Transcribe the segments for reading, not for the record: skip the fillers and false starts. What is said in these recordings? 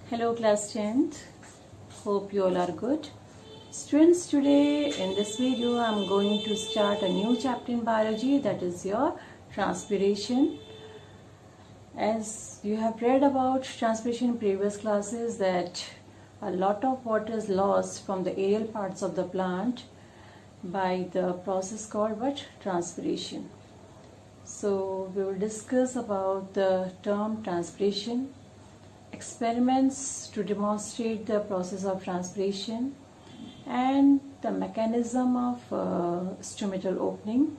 Hello class 10th, hope you all are good. Students, today in this video I am going to start a new chapter in biology, that is your transpiration. As you have read about transpiration in previous classes, that a lot of water is lost from the aerial parts of the plant by the process called transpiration. So we will discuss about the term transpiration, experiments to demonstrate the process of transpiration, and the mechanism of stomatal opening,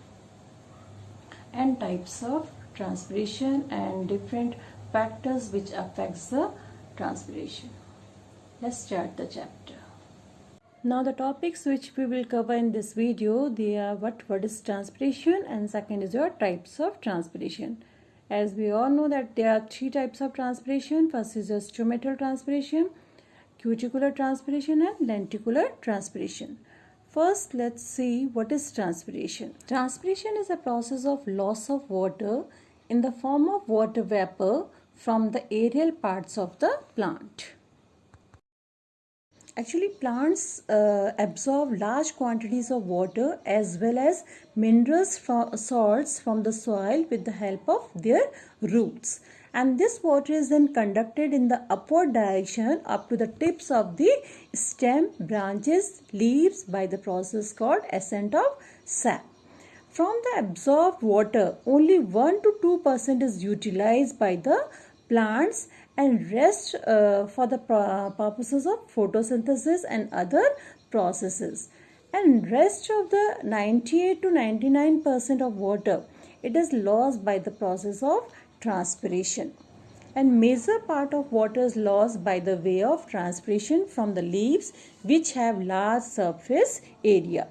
and types of transpiration and different factors which affects the transpiration. Let's start the chapter. Now the topics which we will cover in this video, they are what is transpiration, and second is your types of transpiration. As we all know that there are three types of transpiration. First is the stomatal transpiration, cuticular transpiration, and lenticular transpiration. First, let's see what is transpiration. Transpiration is a process of loss of water in the form of water vapor from the aerial parts of the plant. Actually, plants absorb large quantities of water as well as minerals salts from the soil with the help of their roots. And this water is then conducted in the upward direction up to the tips of the stem, branches, leaves by the process called ascent of sap. From the absorbed water, only 1 to 2% is utilized by the plants, and rest for the purposes of photosynthesis and other processes. And rest of the 98 to 99% of water, it is lost by the process of transpiration. And major part of water is lost by the way of transpiration from the leaves which have large surface area.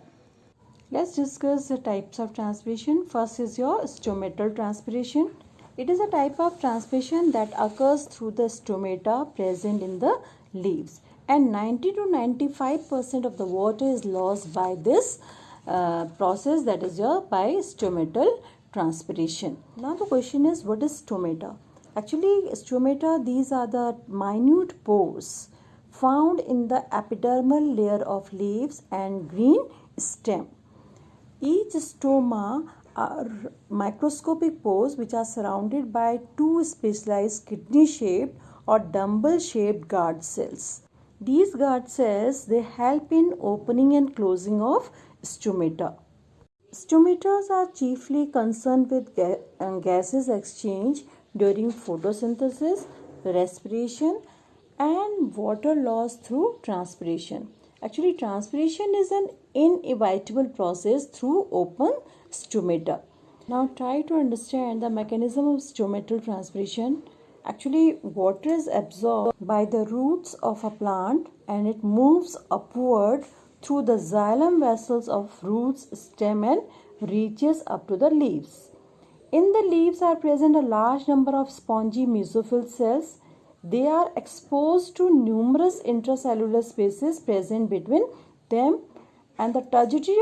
Let's discuss the types of transpiration. First is your stomatal transpiration. It is a type of transpiration that occurs through the stomata present in the leaves, and 90 to 95% of the water is lost by this process, that is by stomatal transpiration. Now the question is, what is stomata? Actually, stomata, these are the minute pores found in the epidermal layer of leaves and green stem. Each stoma are microscopic pores which are surrounded by two specialized kidney-shaped or dumbbell-shaped guard cells. These guard cells, they help in opening and closing of stomata. Stomatas are chiefly concerned with gases exchange during photosynthesis, respiration, and water loss through transpiration. Actually, transpiration is an inevitable process through open stomata. Now try to understand the mechanism of stomatal transpiration. Actually, water is absorbed by the roots of a plant and it moves upward through the xylem vessels of roots, stem, and reaches up to the leaves. In the leaves are present a large number of spongy mesophyll cells. They are exposed to numerous intracellular spaces present between them, and the turgidity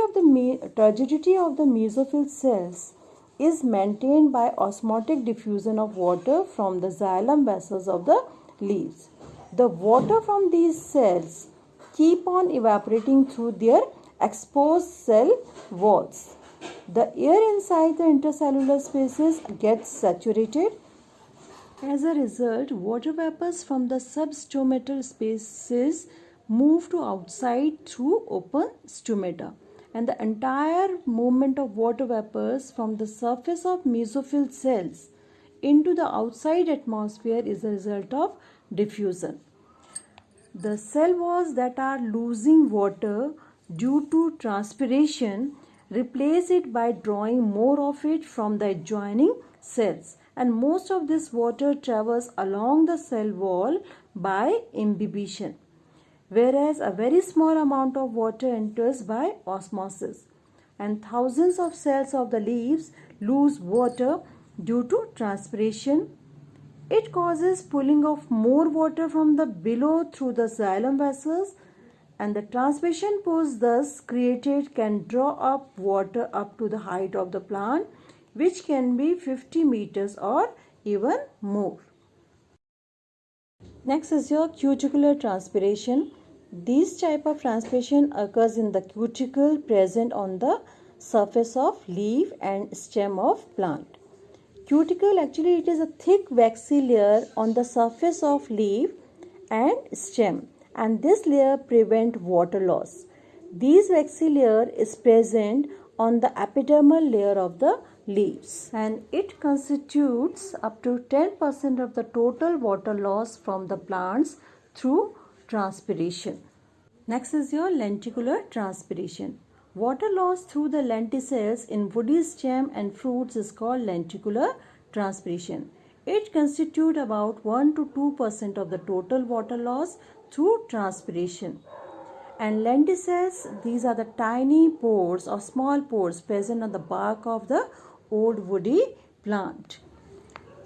of the mesophyll cells is maintained by osmotic diffusion of water from the xylem vessels of the leaves. The water from these cells keep on evaporating through their exposed cell walls. The air inside the intercellular spaces gets saturated. As a result, water vapors from the substomatal spaces move to outside through open stomata, and the entire movement of water vapors from the surface of mesophyll cells into the outside atmosphere is a result of diffusion. The cell walls that are losing water due to transpiration replace it by drawing more of it from the adjoining cells, and most of this water travels along the cell wall by imbibition, whereas a very small amount of water enters by osmosis, and thousands of cells of the leaves lose water due to transpiration. It causes pulling of more water from the below through the xylem vessels, and the transpiration pores thus created can draw up water up to the height of the plant, which can be 50 meters or even more. Next is your cuticular transpiration. This type of transpiration occurs in the cuticle present on the surface of leaf and stem of plant. Cuticle, actually it is a thick waxy layer on the surface of leaf and stem, and this layer prevent water loss. This waxy layer is present on the epidermal layer of the leaves, and it constitutes up to 10% of the total water loss from the plants through transpiration. Next is your lenticular transpiration. Water loss through the lenticels in woody stem and fruits is called lenticular transpiration. It constitutes about 1 to 2% of the total water loss through transpiration. And lenticels, these are the tiny pores or small pores present on the bark of the old woody plant.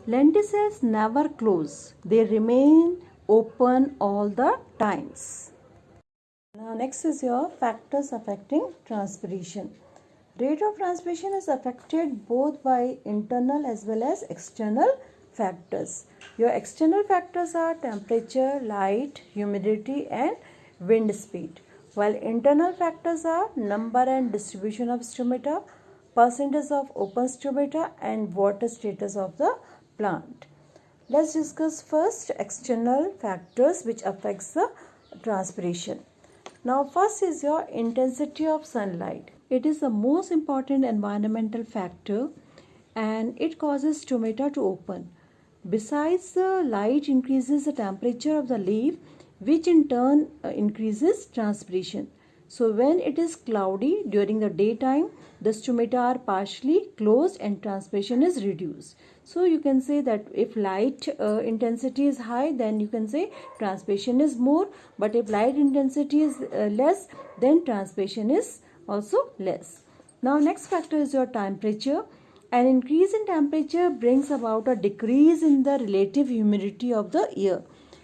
Lenticels never close, they remain open all the times. Now next is your factors affecting transpiration. Rate of transpiration is affected both by internal as well as external factors. Your external factors are temperature, light, humidity and wind speed, while internal factors are number and distribution of stomata, percentage of open stomata and water status of the plant. Let's discuss first external factors which affects the transpiration. Now first is your intensity of sunlight. It is the most important environmental factor and it causes stomata to open. Besides, the light increases the temperature of the leaf, which in turn increases transpiration. So when it is cloudy during the daytime, the stomata are partially closed and transpiration is reduced. So you can say that if light intensity is high, then you can say transpiration is more, but if light intensity is less, then transpiration is also less. Now next factor is your temperature. An increase in temperature brings about a decrease in the relative humidity of the air,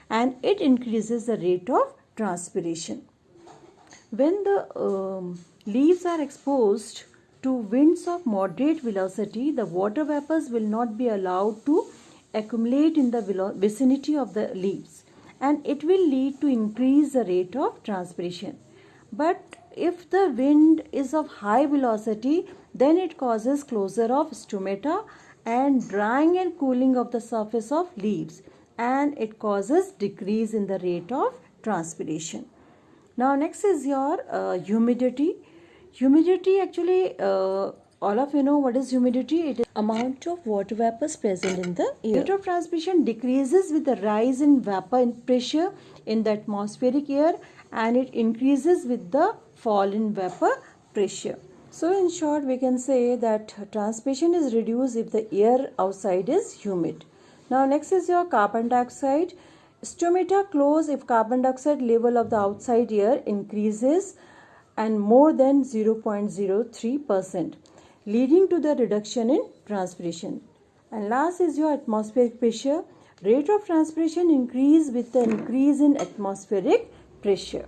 and it increases the rate of transpiration. When the leaves are exposed to winds of moderate velocity, the water vapors will not be allowed to accumulate in the vicinity of the leaves, and it will lead to increase the rate of transpiration. But if the wind is of high velocity, then it causes closure of stomata and drying and cooling of the surface of leaves, and it causes decrease in the rate of transpiration. Now next is your humidity. Humidity, actually all of you know what is humidity. It is amount of water vapors present in the air. Rate of transpiration decreases with the rise in vapor in pressure in the atmospheric air, and it increases with the fall in vapor pressure. So in short, we can say that transpiration is reduced if the air outside is humid. Now next is your carbon dioxide. Stomata close if carbon dioxide level of the outside air increases and more than 0.03%, leading to the reduction in transpiration. And last is your atmospheric pressure. Rate of transpiration increase with the increase in atmospheric pressure.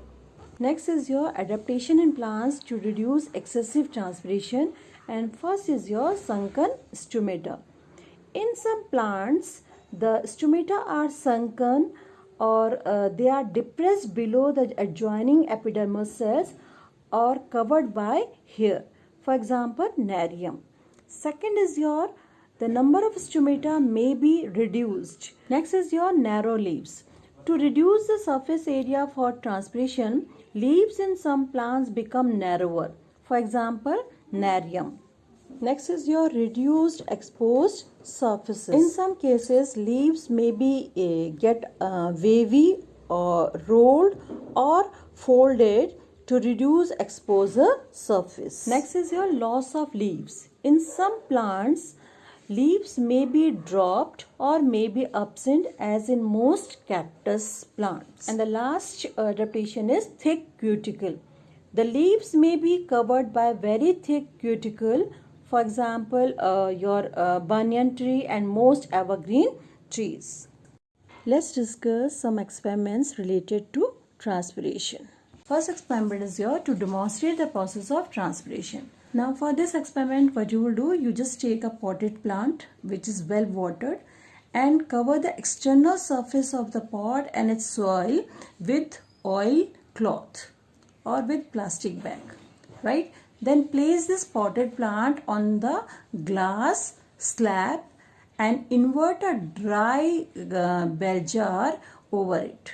Next is your adaptation in plants to reduce excessive transpiration, and first is your sunken stomata. In some plants, the stomata are sunken or they are depressed below the adjoining epidermal cells or covered by hair. For example, nerium. Second is your the number of stomata may be reduced. Next is your narrow leaves. To reduce the surface area for transpiration, leaves in some plants become narrower. For example, nerium. Next is your reduced exposed surfaces. In some cases, leaves may be get wavy or rolled or folded to reduce exposure surface. Next is your loss of leaves. In some plants, leaves may be dropped or may be absent, as in most cactus plants. And the last adaptation is thick cuticle. The leaves may be covered by very thick cuticle. For example, your banyan tree and most evergreen trees. Let's discuss some experiments related to transpiration. First experiment is here to demonstrate the process of transpiration. Now for this experiment, what you will do, you just take a potted plant which is well watered, and cover the external surface of the pot and its soil with oil cloth or with plastic bag, right? Then place this potted plant on the glass slab and invert a dry bell jar over it.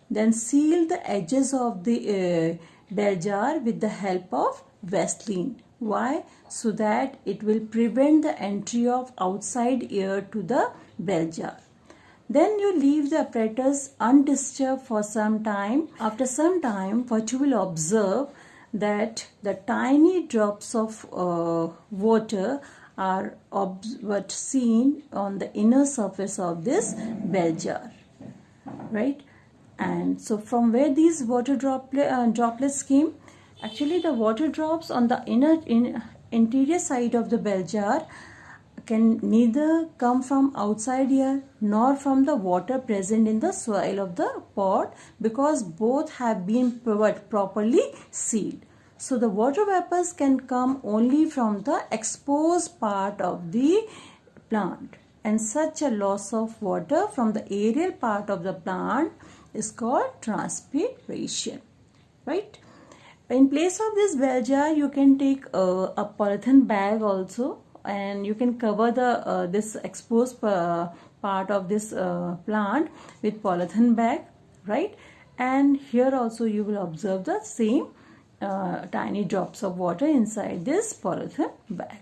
Then seal the edges of the bell jar with the help of Vaseline. Why? So that it will prevent the entry of outside air to the bell jar. Then you leave the apparatus undisturbed for some time. After some time, what you will observe that the tiny drops of water are seen on the inner surface of this bell jar, right? And so from where these water droplets came, actually the water drops on the interior side of the bell jar can neither come from outside air nor from the water present in the soil of the pot, because both have been properly sealed. So the water vapors can come only from the exposed part of the plant, and such a loss of water from the aerial part of the plant is called transpiration, right? In place of this bell jar, you can take a polythene bag also, and you can cover the this exposed part of this plant with polythene bag, right? And here also you will observe the same tiny drops of water inside this polythene bag.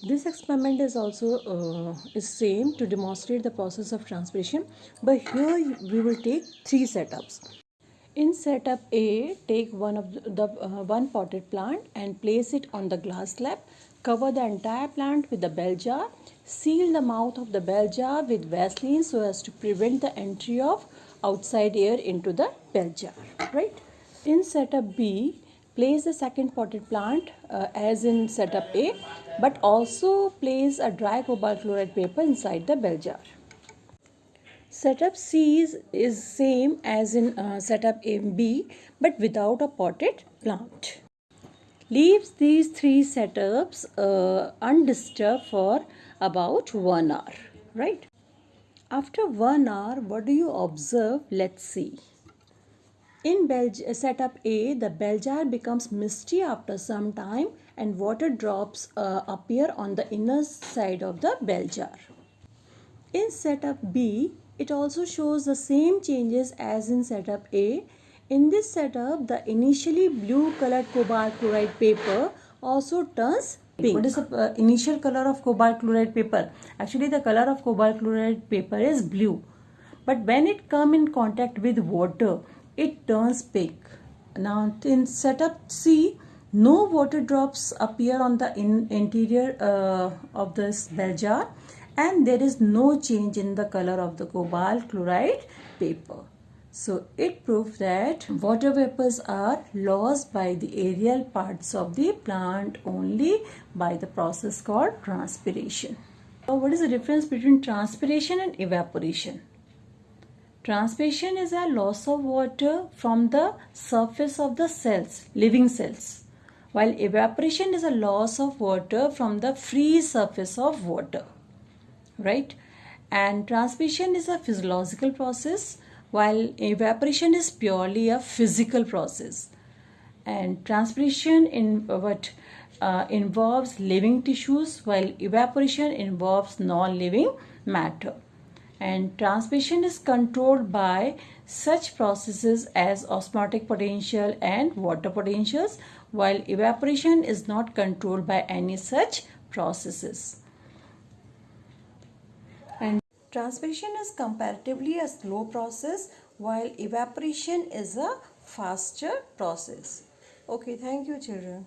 This experiment is also is same to demonstrate the process of transpiration, but here we will take three setups. In setup A, take one of the one potted plant and place it on the glass slab. Cover the entire plant with the bell jar. Seal the mouth of the bell jar with Vaseline so as to prevent the entry of outside air into the bell jar, right? In setup B, place the second potted plant as in setup A, but also place a dry cobalt chloride paper inside the bell jar. Setup C is same as in setup A and B, but without a potted plant. Leave these three setups undisturbed for about 1 hour, right? After 1 hour, what do you observe? Let's see. In setup A, the bell jar becomes misty after some time and water drops appear on the inner side of the bell jar. In setup B, it also shows the same changes as in setup A. In this setup, the initially blue colored cobalt chloride paper also turns pink. What is the initial color of cobalt chloride paper? Actually, the color of cobalt chloride paper is blue. But when it comes in contact with water, it turns pink. Now, in setup C, no water drops appear on the interior of this bell jar, and there is no change in the color of the cobalt chloride paper. So it proves that water vapors are lost by the aerial parts of the plant only by the process called transpiration. Now, what is the difference between transpiration and evaporation? Transpiration is a loss of water from the surface of the cells, living cells, while evaporation is a loss of water from the free surface of water, right? And transpiration is a physiological process, while evaporation is purely a physical process. And transpiration involves living tissues, while evaporation involves non-living matter. And transpiration is controlled by such processes as osmotic potential and water potentials, while evaporation is not controlled by any such processes. And transpiration is comparatively a slow process, while evaporation is a faster process. Okay, thank you, children.